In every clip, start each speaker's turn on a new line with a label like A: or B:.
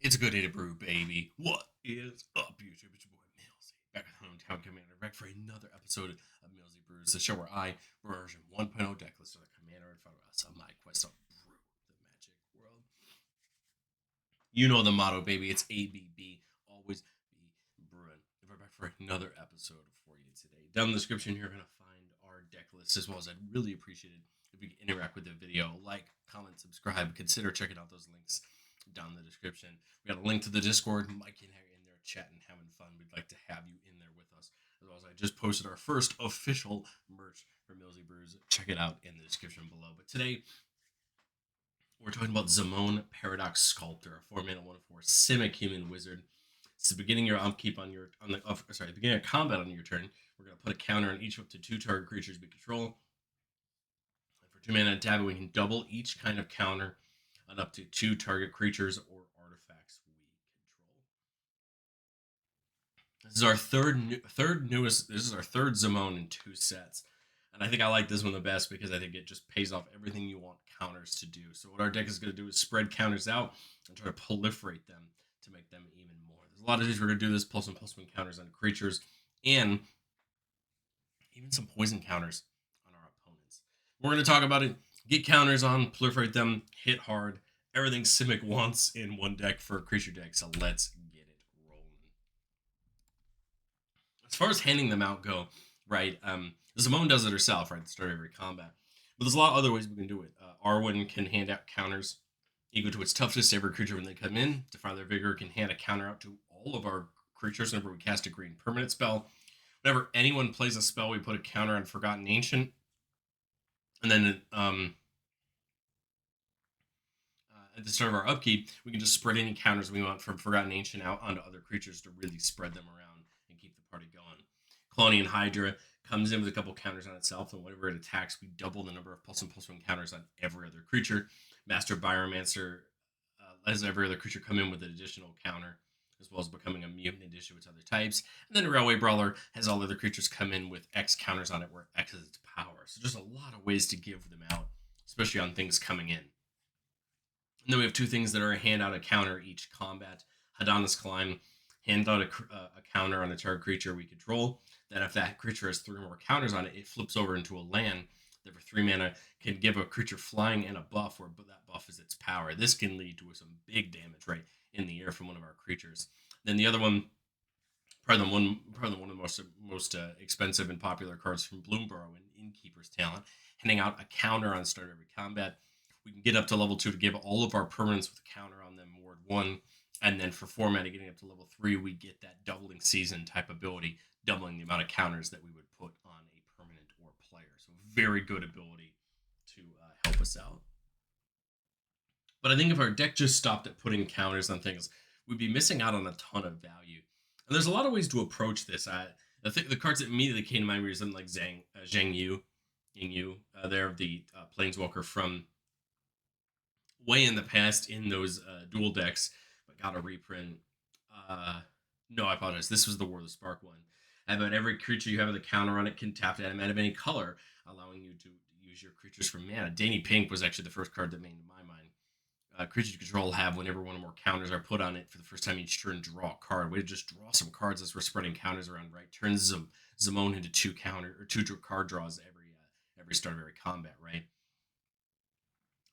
A: It's a good day to brew, baby. What is up, YouTube? It's your boy Millsy, back with Hometown Commander, back for another episode of Millsy Brews, the show where I brew version 1.0 deck list of the Commander in front of us on my quest to brew the magic world. You know the motto, baby. It's ABB. Always be brewing. And we're back for another episode for you today. Down in the description, you're going to find our deck list, as well as I'd really appreciate it if you could interact with the video, like, comment, subscribe, consider checking out those links down in the description. We got a link to the Discord. Mike and Harry in there chatting, having fun. We'd like to have you in there with us. As well as I just posted our first official merch for Millsy Brews. Check it out in the description below. But today, we're talking about Zimone Paradox Sculptor, a 4-mana 1/4 Simic Human Wizard. It's the beginning of your upkeep beginning of combat on your turn. We're gonna put a counter on each up to 2 target creatures we control. And for 2 mana tap, we can double each kind of counter on up to 2 target creatures or artifacts we control. This is our third newest. This is our third Zimone in 2 sets. And I think I like this one the best because I think it just pays off everything you want counters to do. So what our deck is going to do is spread counters out and try to proliferate them to make them even more. There's a lot of these we're going to do this +1/+1 counters on creatures and even some poison counters on our opponents. We're going to talk about it. Get counters on, proliferate them, hit hard. Everything Simic wants in one deck for a creature deck. So let's get it rolling. As far as handing them out go, right? Zimone does it herself, right, at the start of every combat. But there's a lot of other ways we can do it. Arwen can hand out counters equal to its toughness to every creature when they come in. Defy their vigor can hand a counter out to all of our creatures whenever we cast a green permanent spell. Whenever anyone plays a spell, we put a counter on Forgotten Ancient. And then at the start of our upkeep, we can just spread any counters we want from Forgotten Ancient out onto other creatures to really spread them around and keep the party going. Colonian Hydra comes in with a couple counters on itself, and whenever it attacks, we double the number of +1/+1 counters on every other creature. Master Biomancer lets every other creature come in with an additional counter, as well as becoming a mutant addition with other types. And then Railway Brawler has all other creatures come in with X counters on it, where X is its power. So just a lot of ways to give them out, especially on things coming in. And then we have 2 things that are a hand out a counter each combat. Hadana's Climb, hand out a counter on a target creature we control. Then if that creature has 3 more counters on it, it flips over into a land that for 3 mana can give a creature flying and a buff, where that buff is its power. This can lead to some big damage right in the air from one of our creatures. Then the other one, probably one of the most expensive and popular cards from Bloomborough and Innkeeper's Talent, handing out a counter on start of every combat. We can get up to level 2 to give all of our permanents with a counter on them ward 1. And then for 4 mana, getting up to level 3, we get that doubling season type ability, doubling the amount of counters that we would put on a permanent or player. So very good ability to help us out. But I think if our deck just stopped at putting counters on things, we'd be missing out on a ton of value. And there's a lot of ways to approach this. I think the cards that immediately came to mind were something like Zhang Yu. They're the Planeswalker from way in the past in those dual decks, but got a reprint. No, I apologize. This was the War of the Spark one. About every creature you have with a counter on it can tap that mana of any color, allowing you to use your creatures for mana. Danny Pink was actually the first card that made into my mind. Creatures you control have, whenever one or more counters are put on it for the first time each turn, draw a card. Way to just draw some cards as we're spreading counters around, right? Turns Zimone into 2 card draws every start of every combat, right?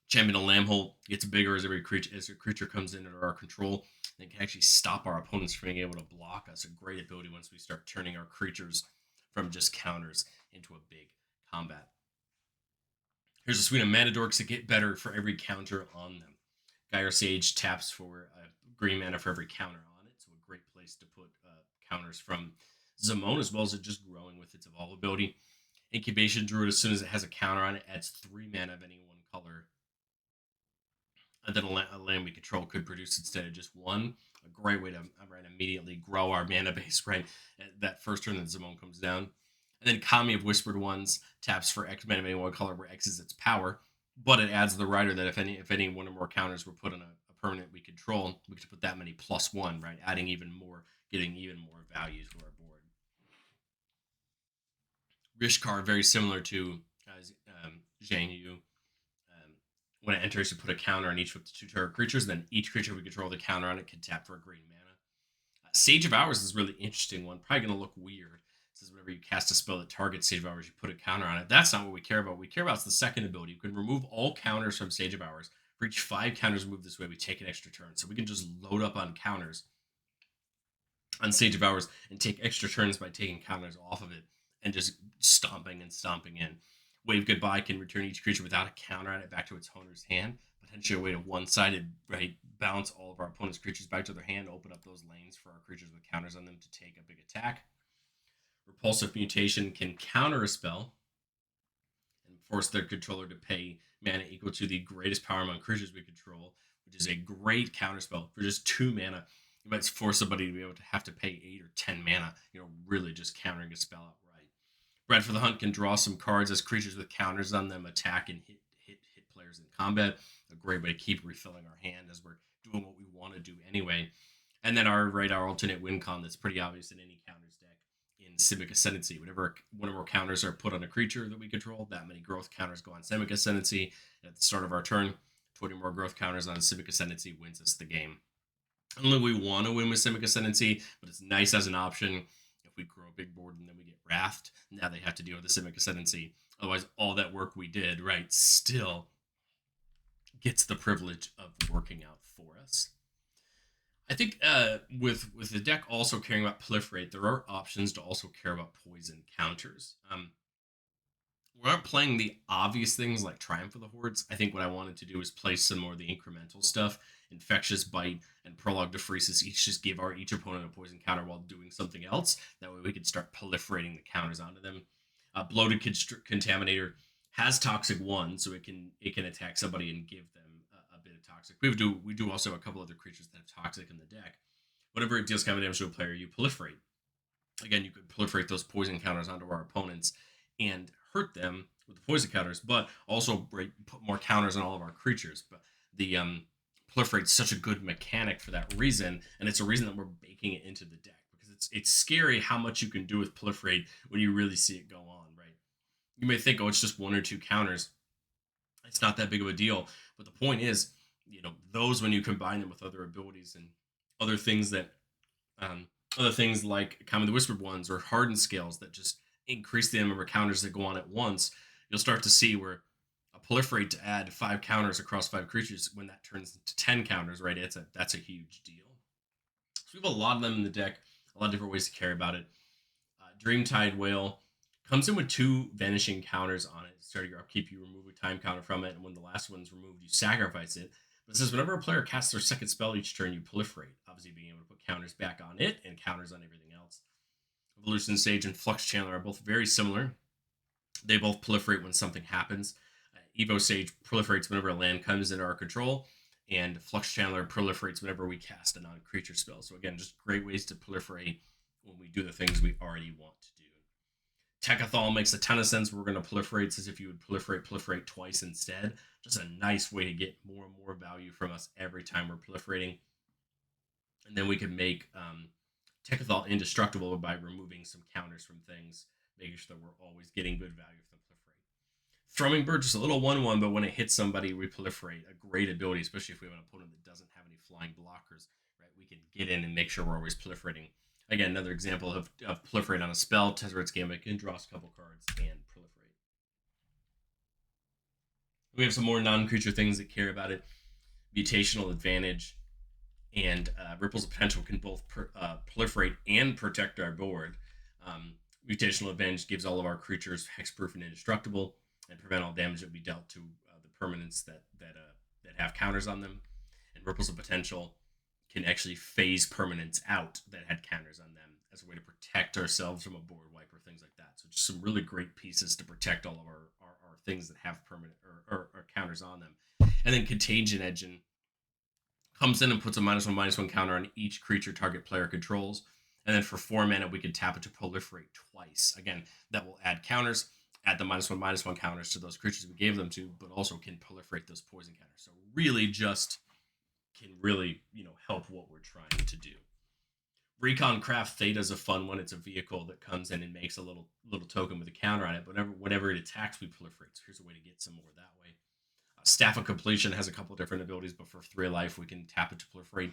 A: Champion of Lambhole gets bigger as a creature comes into our control, and can actually stop our opponents from being able to block us. A great ability once we start turning our creatures from just counters into a big combat. Here's a suite of mana dorks that get better for every counter on them. Gyre Sage taps for green mana for every counter on it, so a great place to put counters from Zimone, as well as it just growing with its evolve ability. Incubation Druid, as soon as it has a counter on it, adds 3 mana of any one color. And then a land we control could produce instead of just 1. A great way to immediately grow our mana base, right? That first turn that Zimone comes down. And then Kami of Whispered Ones taps for X mana of any one color, where X is its power. But it adds the rider that if any one or more counters were put on a permanent we control, we could put that many +1, right? Adding even more, getting even more value to our board. Rishkar, very similar to Zhang Yu. When it enters, you put a counter on each of the two target creatures. Then each creature we control the counter on it can tap for a green mana. Sage of Hours is a really interesting one. Probably going to look weird. This is whenever you cast a spell that targets Sage of Hours, you put a counter on it. That's not what we care about. What we care about is the second ability. You can remove all counters from Sage of Hours. For each 5 counters removed this way, we take an extra turn. So we can just load up on counters on Sage of Hours and take extra turns by taking counters off of it and just stomping and stomping in. Wave Goodbye can return each creature without a counter on it back to its owner's hand. Potentially a way to one-sided, right, bounce all of our opponent's creatures back to their hand, open up those lanes for our creatures with counters on them to take a big attack. Repulsive Mutation can counter a spell and force their controller to pay mana equal to the greatest power among creatures we control, which is a great counter spell for just 2 mana. You might force somebody to be able to have to pay 8 or 10 mana, really just countering a spell outright. Bread for the Hunt can draw some cards as creatures with counters on them attack and hit players in combat. A great way to keep refilling our hand as we're doing what we want to do anyway. And then our alternate win con that's pretty obvious in any counters deck in Simic Ascendancy. Whenever one of our counters are put on a creature that we control, that many growth counters go on Simic Ascendancy. And at the start of our turn, 20 more growth counters on Simic Ascendancy wins us the game. I don't think we want to win with Simic Ascendancy, but it's nice as an option. If we grow a big board and then we get wrathed, now they have to deal with the Simic Ascendancy. Otherwise, all that work we did, right, still gets the privilege of working out for us. I think with the deck also caring about Proliferate, there are options to also care about poison counters. We're not playing the obvious things like Triumph of the Hordes. I think what I wanted to do is play some more of the incremental stuff. Infectious Bite and Prologue to Phresis each just give each opponent a poison counter while doing something else. That way we could start proliferating the counters onto them. Bloated Contaminator has Toxic 1, so it can attack somebody and give them a bit of Toxic. We do also have a couple other creatures that have Toxic in the deck. Whenever it deals combat damage to a player, you proliferate. Again, you could proliferate those poison counters onto our opponents and hurt them with the poison counters, but also put more counters on all of our creatures. But the proliferate's such a good mechanic for that reason, and it's a reason that we're baking it into the deck, because it's scary how much you can do with proliferate when you really see it go on, right? You may think, oh, it's just 1 or 2 counters. It's not that big of a deal. But the point is, those, when you combine them with other abilities and other things that other things like Common the Whispered Ones or Hardened Scales that just increase the number of counters that go on at once, you'll start to see where a proliferate to add 5 counters across 5 creatures, when that turns into 10 counters, right? That's a huge deal. So we have a lot of them in the deck, a lot of different ways to care about it. Dreamtide Whale comes in with 2 vanishing counters on it. Starting your upkeep, you remove a time counter from it, and when the last one's removed, you sacrifice it. But it says whenever a player casts their second spell each turn, you proliferate. Obviously, being able to put counters back on it and counters on everything else. Evolution Sage and Flux Channeler are both very similar. They both proliferate when something happens. Evo Sage proliferates whenever a land comes into our control, and Flux Channeler proliferates whenever we cast a non-creature spell. So again, just great ways to proliferate when we do the things we already want to do. Techathol makes a ton of sense. We're going to proliferate. It's as if you would proliferate twice instead. Just a nice way to get more and more value from us every time we're proliferating. And then we can make Techathol indestructible by removing some counters from things, making sure that we're always getting good value from proliferate. Thrumming Bird, just a little 1/1, but when it hits somebody, we proliferate. A great ability, especially if we have an opponent that doesn't have any flying blockers, right? We can get in and make sure we're always proliferating. Again, another example of proliferate on a spell. Tezzeret's Gambit can draw a couple cards and proliferate. We have some more non-creature things that care about it. Mutational Advantage and Ripples of Potential can both proliferate and protect our board. Mutational Advantage gives all of our creatures hexproof and indestructible, and prevent all damage that will be dealt to the permanents that have counters on them. And Ripples of Potential can actually phase permanents out that had counters on them as a way to protect ourselves from a board wipe or things like that. So just some really great pieces to protect all of our things that have permanent or counters on them. And then Contagion Engine comes in and puts a -1/-1 counter on each creature target player controls. And then for 4 mana, we can tap it to proliferate twice. Again, that will add counters, add the -1/-1 counters to those creatures we gave them to, but also can proliferate those poison counters. So really just can really, help what we're trying to do. Recon Craft Theta is a fun one. It's a vehicle that comes in and makes a little token with a counter on it. But whenever it attacks, we proliferate. So here's a way to get some more that way. Staff of Completion has a couple different abilities, but for 3 life, we can tap it to proliferate.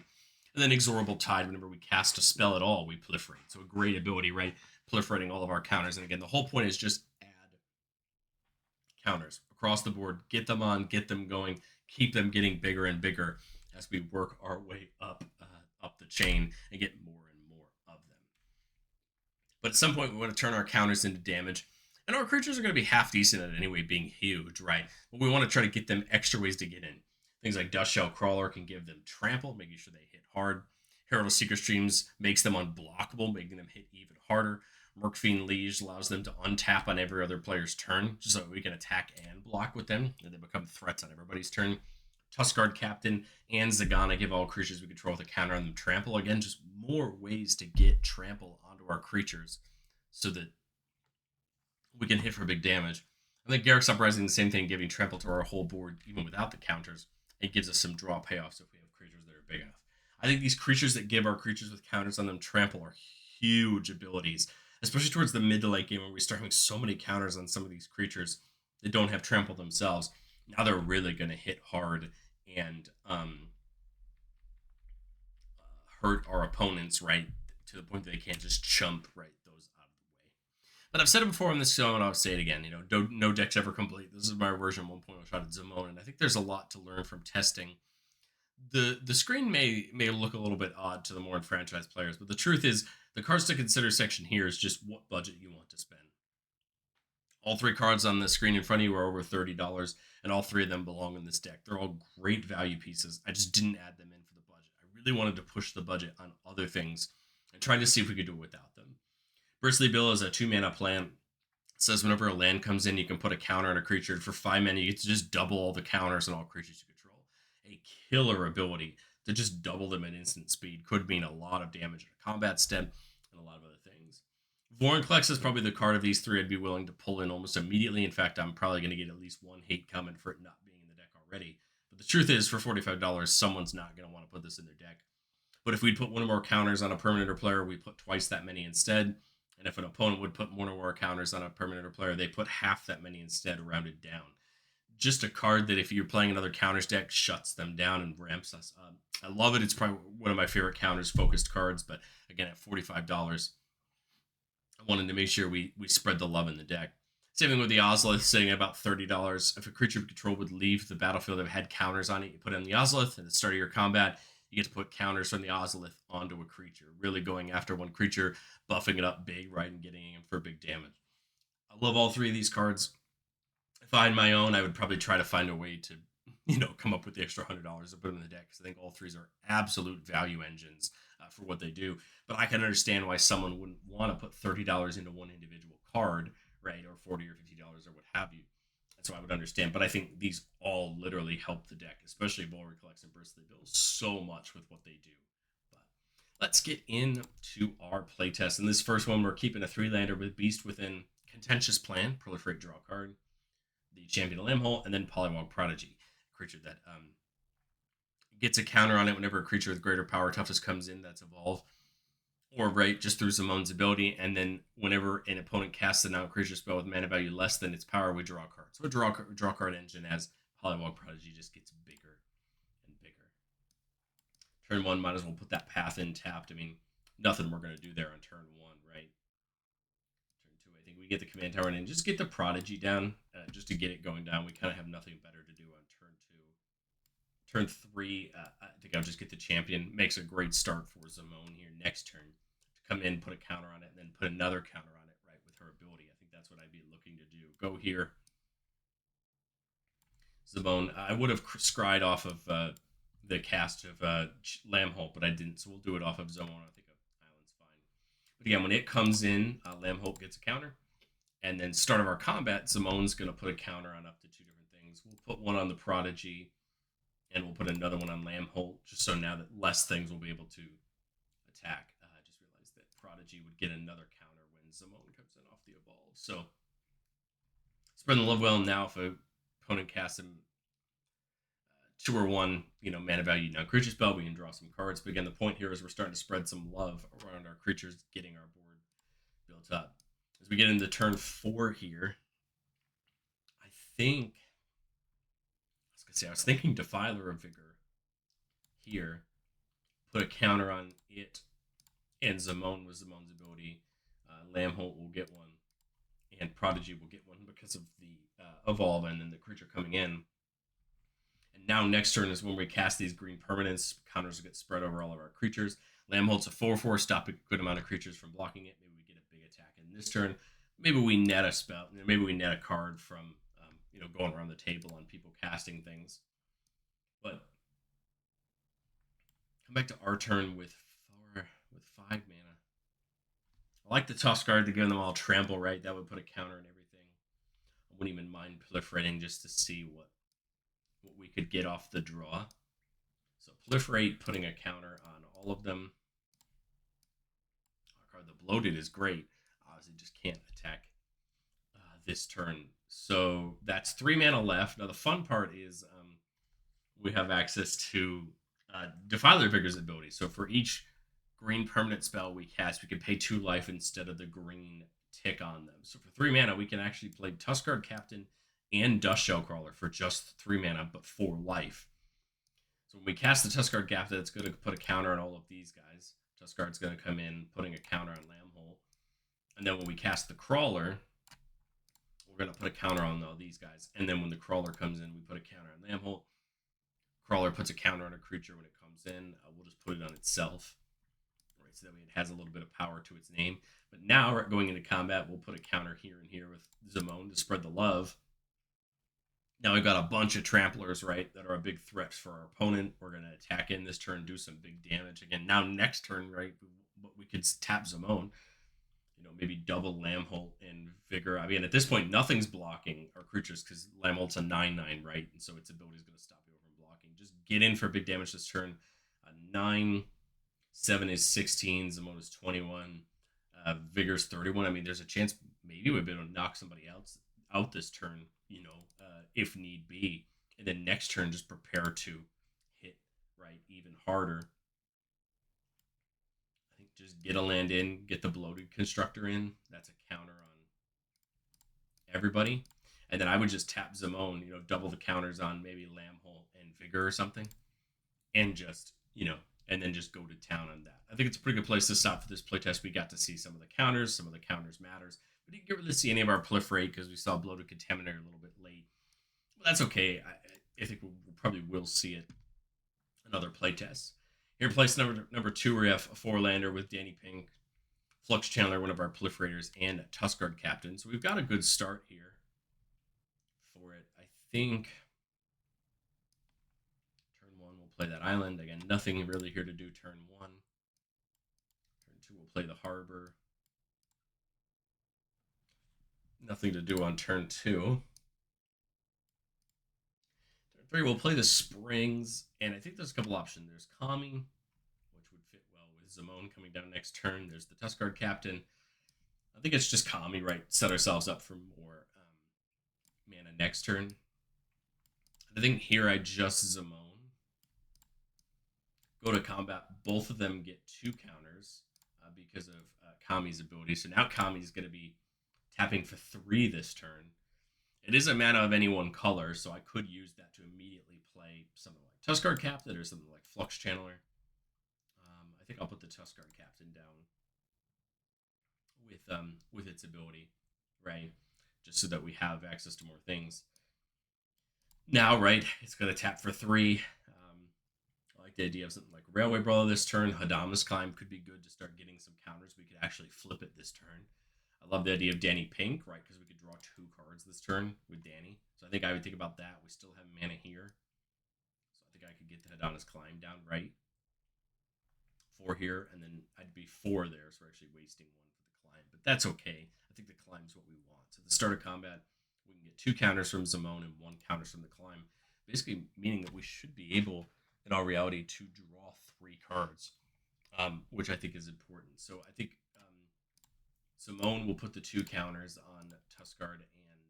A: And then Exorable Tide, whenever we cast a spell at all, we proliferate. So a great ability, right? Proliferating all of our counters. And again, the whole point is just add counters across the board, get them on, get them going, keep them getting bigger and bigger as we work our way up the chain and get more and more of them. But at some point, we want to turn our counters into damage. And our creatures are going to be half decent at it anyway, being huge, right? But we want to try to get them extra ways to get in. Things like Dust Shell Crawler can give them trample, making sure they hit hard. Herald of Secret Streams makes them unblockable, making them hit even harder. Murkfiend Liege allows them to untap on every other player's turn, just so we can attack and block with them, and they become threats on everybody's turn. Tuskguard Captain and Zagana give all creatures we control with a counter on them trample. Again, just more ways to get trample onto our creatures so that we can hit for big damage. I think Garruk's Uprising, the same thing, giving trample to our whole board, even without the counters. It gives us some draw payoffs if we have creatures that are big enough. I think these creatures that give our creatures with counters on them trample are huge abilities, especially towards the mid to late game when we start having so many counters on some of these creatures that don't have trample themselves. Now they're really going to hit hard and hurt our opponents, right, to the point that they can't just chump right those out of the way. But I've said it before on this show, and I'll say it again. No deck's ever complete. This is my version 1.0 shot at Zimone, and I think there's a lot to learn from testing. The screen may look a little bit odd to the more enfranchised players, but the truth is the cards to consider section here is just what budget you want to spend. All 3 cards on the screen in front of you are over $30, and all 3 of them belong in this deck. They're all great value pieces. I just didn't add them in for the budget. I really wanted to push the budget on other things and try to see if we could do it without them. Bristly Bill is a 2-mana plant. It says whenever a land comes in, you can put a counter on a creature. For 5 mana, you get to just double all the counters on all creatures you control. A killer ability to just double them at instant speed could mean a lot of damage in a combat step and a lot of other things. Vorinclex is probably the card of these 3 I'd be willing to pull in almost immediately. In fact, I'm probably going to get at least 1 hate coming for it not being in the deck already. But the truth is, for $45, someone's not going to want to put this in their deck. But if we'd put 1 or more counters on a permanent or player, we put twice that many instead. And if an opponent would put 1 or more counters on a permanent or player, they put half that many instead, rounded down. Just a card that if you're playing another counters deck, shuts them down and ramps us up. I love it. It's probably one of my favorite counters focused cards, but again, at $45, I wanted to make sure we spread the love in the deck. Same thing with the Ozolith, sitting at about $30. If a creature of control would leave the battlefield that had counters on it, you put it on the Ozolith. At the start of your combat, you get to put counters from the Ozolith onto a creature, really going after one creature, buffing it up big, right, and getting him for big damage. I love all 3 of these cards. If I had my own, I would probably try to find a way to, come up with the extra $100 to put them in the deck, because I think all 3s are absolute value engines for what they do. But I can understand why someone wouldn't want to put $30 into one individual card, right, or $40 or $50 or what have you. So I would understand. But I think these all literally help the deck, especially Vorinclex and Bristly Bill, so much with what they do. But let's get into our playtest. In this first one, we're keeping a 3-lander with Beast Within, Contentious Plan, Proliferate, draw a card, the Champion of Lamhole, and then Polywog Prodigy, a creature that gets a counter on it whenever a creature with greater power toughness comes in that's evolved, or right, just through Zimone's ability, and then whenever an opponent casts a non-creature spell with mana value less than its power, we draw a card. So a draw card engine as Polywog Prodigy just gets bigger and bigger. Turn 1, might as well put that path in tapped. I mean, nothing we're going to do there on turn 1, right? Turn 2, I think we get the command tower in and just get the Prodigy down, just to get it going down. We kind of have nothing better to do on turn 2. Turn 3, I think I'll just get the Champion. Makes a great start for Zimone here next turn. Come in, put a counter on it, and then put another counter on it, right, with her ability. I think that's what I'd be looking to do. Go here. Zimone, I would have scryed off of the cast of Lamhope, but I didn't, so we'll do it off of Zimone. I think Island's fine. But again, when it comes in, Lamhope gets a counter. And then start of our combat, Zimone's going to put a counter on up to 2 different things. We'll put one on the Prodigy, and we'll put another one on Lamhope, just so now that less things will be able to attack. Prodigy would get another counter when Zimone comes in off the evolve. So spreading the love well. Now if a opponent casts him 2 or 1, mana value non-creature spell, we can draw some cards. But again, the point here is we're starting to spread some love around our creatures, getting our board built up. As we get into turn 4 here, I think see, I was thinking Defiler of Vigor here, put a counter on it, and Zimone was Zimone's ability. Lambholt will get one, and Prodigy will get one because of the evolve and then the creature coming in. And now next turn is when we cast these green permanents. Counters will get spread over all of our creatures. Lambholt's a 4/4, stop a good amount of creatures from blocking it. Maybe we get a big attack in this turn. Maybe we net a spell. Maybe we net a card from going around the table on people casting things. But come back to our turn with 5 mana. I like the toss card to give them all trample, right? That would put a counter in everything. I wouldn't even mind proliferating just to see what we could get off the draw. So proliferate, putting a counter on all of them. Our card, the bloated, is great. Obviously, just can't attack this turn. So that's 3 mana left. Now the fun part is we have access to Defiler Vigor's ability. So for each green permanent spell we cast, we can pay 2 life instead of the green tick on them. So for 3 mana, we can actually play Tuskguard Captain and Dust Shell Crawler for just 3 mana, but 4 life. So when we cast the Tuskguard Captain, it's going to put a counter on all of these guys. Tuskguard's going to come in, putting a counter on Lambholt. And then when we cast the Crawler, we're going to put a counter on all these guys. And then when the Crawler comes in, we put a counter on Lambholt. Crawler puts a counter on a creature when it comes in. We'll just put it on itself. Right, so that way it has a little bit of power to its name. But now, going into combat, we'll put a counter here and here with Zimone to spread the love. Now we've got a bunch of tramplers, right, that are a big threat for our opponent. We're going to attack in this turn, do some big damage. Again, now next turn, right, we could tap Zimone. Maybe double Lambholt and Vigor. I mean, at this point, nothing's blocking our creatures because Lambholt's a 9/9, right? And so its ability is going to stop you from blocking. Just get in for big damage this turn. 9, 7 is 16. Zimone is 21. Vigor's 31. I mean, there's a chance maybe we'd be able to knock somebody else out this turn, if need be. And then next turn, just prepare to hit, right, even harder. I think just get a land in, get the bloated constructor in. That's a counter on everybody. And then I would just tap Zimone, double the counters on maybe Lambholt and Vigor or something. And just, and then just go to town on that. I think it's a pretty good place to stop for this playtest. We got to see some of the counters. Some of the counters matters. We didn't get really see any of our proliferate because we saw bloated contaminator a little bit late. But that's okay. I think we probably will see it another playtest. Here, place number 2, we have a 4-lander with Danny Pink, Flux Channeler, one of our proliferators, and a Tuskguard Captain. So we've got a good start here for it. I think turn 1 we'll play that island. Again, nothing really here to do turn 1. Turn 2 we'll play the harbor. Nothing to do on turn 2. Turn 3 we'll play the Springs, and I think there's a couple options. There's Kami, which would fit well with Zimone coming down next turn. There's the Tuskguard Captain. I think it's just Kami, right? Set ourselves up for more mana next turn. I think here I just Zimone. Go to combat. Both of them get 2 counters because of Kami's ability. So now Kami's going to be tapping for 3 this turn. It is a mana of any one color, so I could use that to immediately play something like Tuskguard Captain or something like Flux Channeler. I think I'll put the Tuskguard Captain down with its ability, right? Just so that we have access to more things. Now, right, it's going to tap for 3. I like the idea of something like Railway Brawler this turn. Hadama's Climb could be good to start getting some counters. We could actually flip it this turn. I love the idea of Danny Pink, right? Because we could draw 2 cards this turn with Danny. So I think I would think about that. We still have mana here. So I think I could get the Hadana's Climb down right. 4 here, and then I'd be 4 there, so we're actually wasting 1 for the climb. But that's okay. I think the climb's what we want. So at the start of combat, we can get 2 counters from Zimone and 1 counters from the climb. Basically meaning that we should be able, in all reality, to draw 3 cards, which I think is important. So I think Zimone will put the 2 counters on Tuskguard and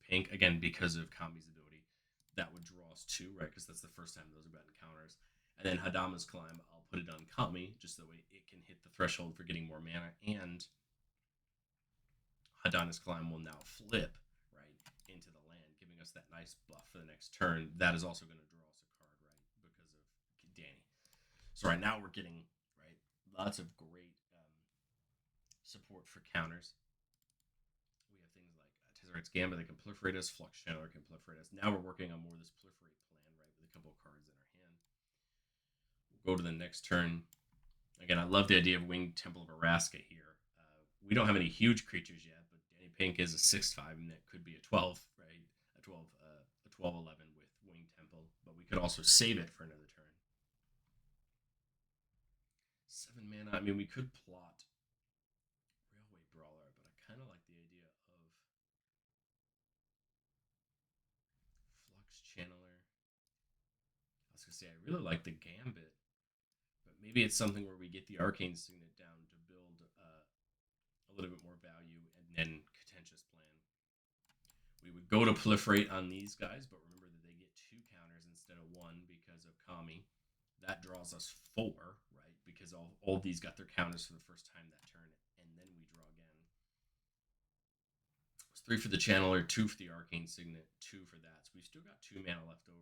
A: Pink, again, because of Kami's ability. That would draw us 2, right? Because that's the first time those have gotten counters. And then Hadama's Climb, I'll put it on Kami, just so that way it can hit the threshold for getting more mana. And Hadana's Climb will now flip, right, into the land, giving giving us that nice buff for the next turn. That is also going to draw us a card, right? Because of Danny. So right now we're getting right lots of great support for counters. We have things like Tesserate's Gambit that can proliferate us, Flux Channeler can proliferate us. Now we're working on more of this proliferate plan, right, with a couple of cards in our hand. We'll go to the next turn. Again, I love the idea of Winged Temple of Araska here. We don't have any huge creatures yet, but Danny Pink is a 6/5, and that could be a 12, right? A 12/11 with Winged Temple, but we could also save it for another turn. 7 mana. I mean, we could plot Railway Brawler, but I kind of like the idea of Flux Channeler. I was gonna say I really like the Gambit, but maybe it's something where we get the Arcane Signet down to build a little bit more value, and then Contentious Plan. We would go to proliferate on these guys, but remember that they get 2 counters instead of 1 because of Kami. That draws us 4, right? Because all of these got their counters for the first time that turn, and then we draw again. It was 3 for the Channeler, 2 for the Arcane Signet, 2 for that. So we've still got 2 mana left over.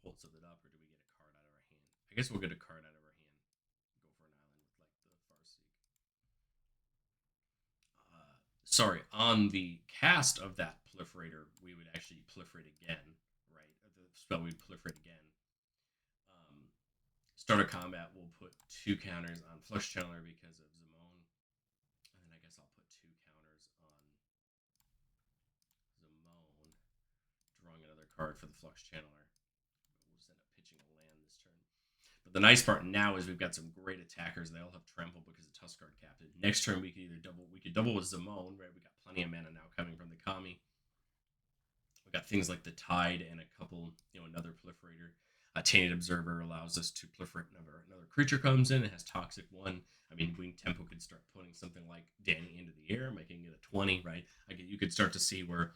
A: Hold something up, or do we get a card out of our hand? I guess we'll get a card out of our hand. Go for an island with like the Farseek. Sorry, on the cast of that proliferator, we would actually proliferate again, right? The spell we proliferate again. Start of combat, we'll put 2 counters on Flush Channeler because of Zimone, and then I guess I'll put 2 counters on Zimone, drawing another card for the Flux Channeler. But the nice part now is we've got some great attackers. They all have trample because of Tuskguard Captain. Next turn we could either double. We could double with Zimone, right? We got plenty of mana now coming from the Kami. We got things like the Tide and a couple, another proliferator. A Tainted Observer allows us to proliferate another creature comes in. It has Toxic 1. I mean, Winged Temple could start putting something like Danny into the air, making it a 20, right? You could start to see where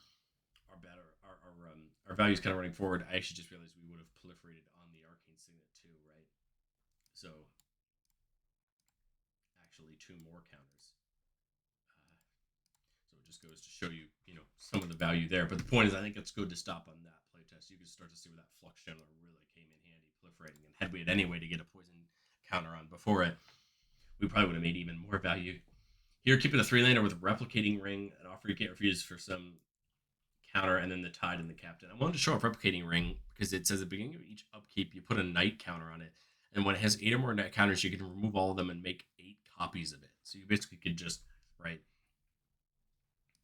A: our value is kind of running forward. I actually just realized we would have proliferated on the Arcane Signet too, right? So, actually 2 more counters. So it just goes to show you, some of the value there. But the point is, I think it's good to stop on that playtest. You can start to see where that Flux Channeler really came in handy, proliferating. And had we had any way to get a poison counter on before it, we probably would have made even more value. Here, keeping a 3-laner with Replicating Ring, an offer you can't refuse for some counter, and then the Tide and the Captain. I wanted to show a Replicating Ring because it says at the beginning of each upkeep, you put a night counter on it. And when it has 8 or more night counters, you can remove all of them and make 8 copies of it. So you basically could just, right,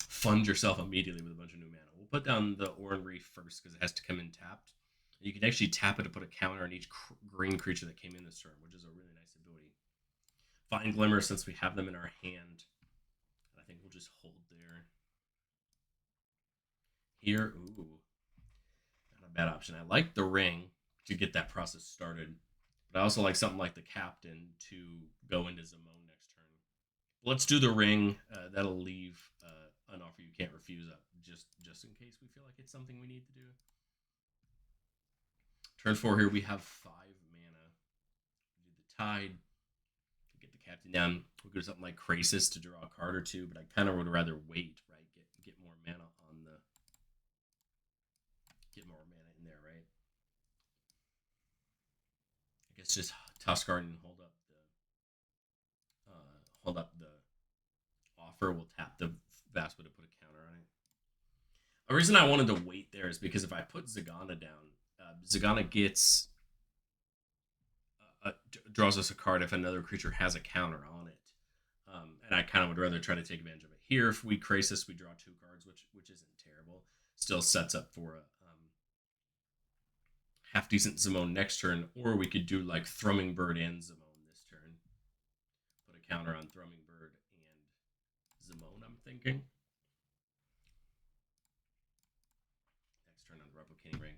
A: fund yourself immediately with a bunch of new mana. We'll put down the Oran Reef first because it has to come in tapped. You can actually tap it to put a counter on each green creature that came in this turn, which is a really nice ability. Find Glimmer, since we have them in our hand. I think we'll just hold there. Here, ooh, not a bad option. I like the Ring to get that process started. But I also like something like the Captain to go into Zimone next turn. Let's do the Ring. That'll leave an offer you can't refuse up, just in case we feel like it's something we need to do. Turn 4 here, we have 5 mana. We do the Tide. Get the Captain down. We'll do something like Krasis to draw a card or 2, but I kind of would rather wait, right? Get more mana on the... Get more mana in there, right? I guess just Tuskguard and hold up the offer. We'll tap the Vaspa to put a counter on it. A reason I wanted to wait there is because if I put Zagana down, Zagana gets draws us a card if another creature has a counter on it, and I kind of would rather try to take advantage of it here. If we Krasis, we draw 2 cards, which isn't terrible. Still sets up for a half decent Zimone next turn, or we could do like Thrumming Bird and Zimone this turn. Put a counter on Thrumming Bird and Zimone, I'm thinking. Next turn on the Replicating Ring.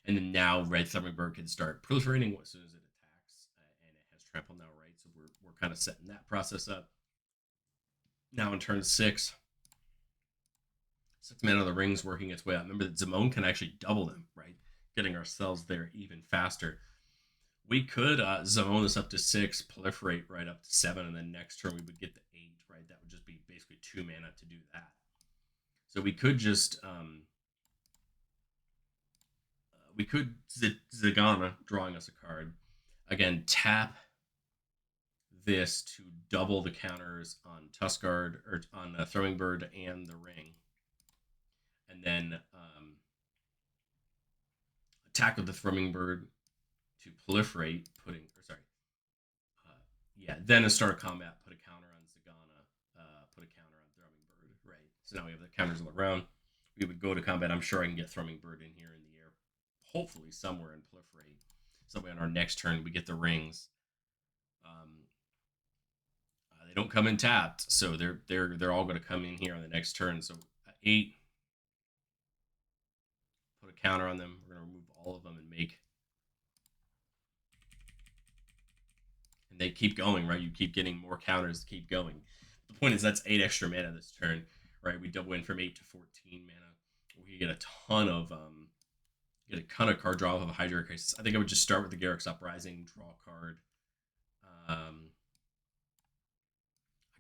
A: And then now Red Thrumming Bird can start proliferating as soon as it attacks, and it has trample now, right? So we're kind of setting that process up. Now in turn 6, 6 mana of the Ring's working its way out. Remember that Zimone can actually double them, right? Getting ourselves there even faster. We could zone this up to 6, proliferate right up to 7, and then next turn we would get the 8, right? That would just be basically 2 mana to do that. So we could just we could Zagana drawing us a card. Again, tap this to double the counters on Tuskguard or on Throwing Bird and the Ring, and then attack with the Throwing Bird to proliferate, then a start combat, put a counter on Zagana, put a counter on Thrumming Bird, right? So now we have the counters all around. We would go to combat. I'm sure I can get Thrumming Bird in here in the air, hopefully somewhere and proliferate. So on our next turn we get the rings. They don't come in tapped, so they're all going to come in here on the next turn. So 8, put a counter on them. We're going to remove all of them and make. And they keep going, right? You keep getting more counters to keep going. The point is that's 8 extra mana this turn, right? We double in from 8 to 14 mana. We get a ton of card draw off of a Hydra Crisis. I think I would just start with the Garruk's Uprising, draw a card. I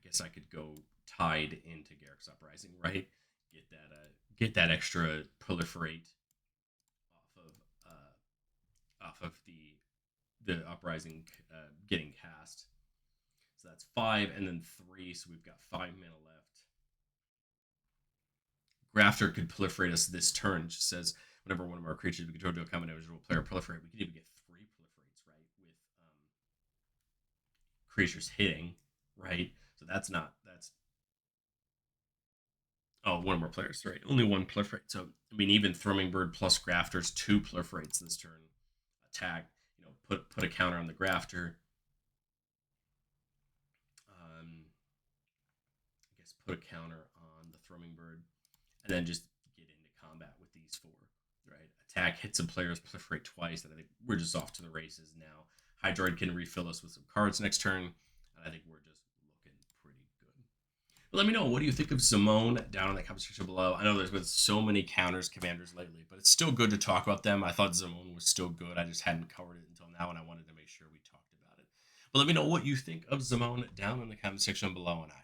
A: guess I could go Tide into Garruk's Uprising, right? Get that extra proliferate off of the Uprising getting cast. So that's 5 and then 3, so we've got 5 mana left. Grafter could proliferate us this turn. It just says whenever one of our creatures we control to a common individual player proliferate, we could even get 3 proliferates, right? With creatures hitting, right? So that's one more players, right? Only 1 proliferate. So I mean, even Thrumming Bird plus Grafters, 2 proliferates this turn. Attack, put a counter on the Grafter. I guess put a counter on the Thrumming Bird, and then just get into combat with these 4. Right? Attack, hit some players, proliferate twice, and I think we're just off to the races now. Hydroid can refill us with some cards next turn, and I think we're just looking pretty good. But let me know, what do you think of Zimone down in the comment section below? I know there's been so many counters commanders lately, but it's still good to talk about them. I thought Zimone was still good. I just hadn't covered it until now, and I wanted to make sure we talked about it. But let me know what you think of Zimone down in the comment section below, and I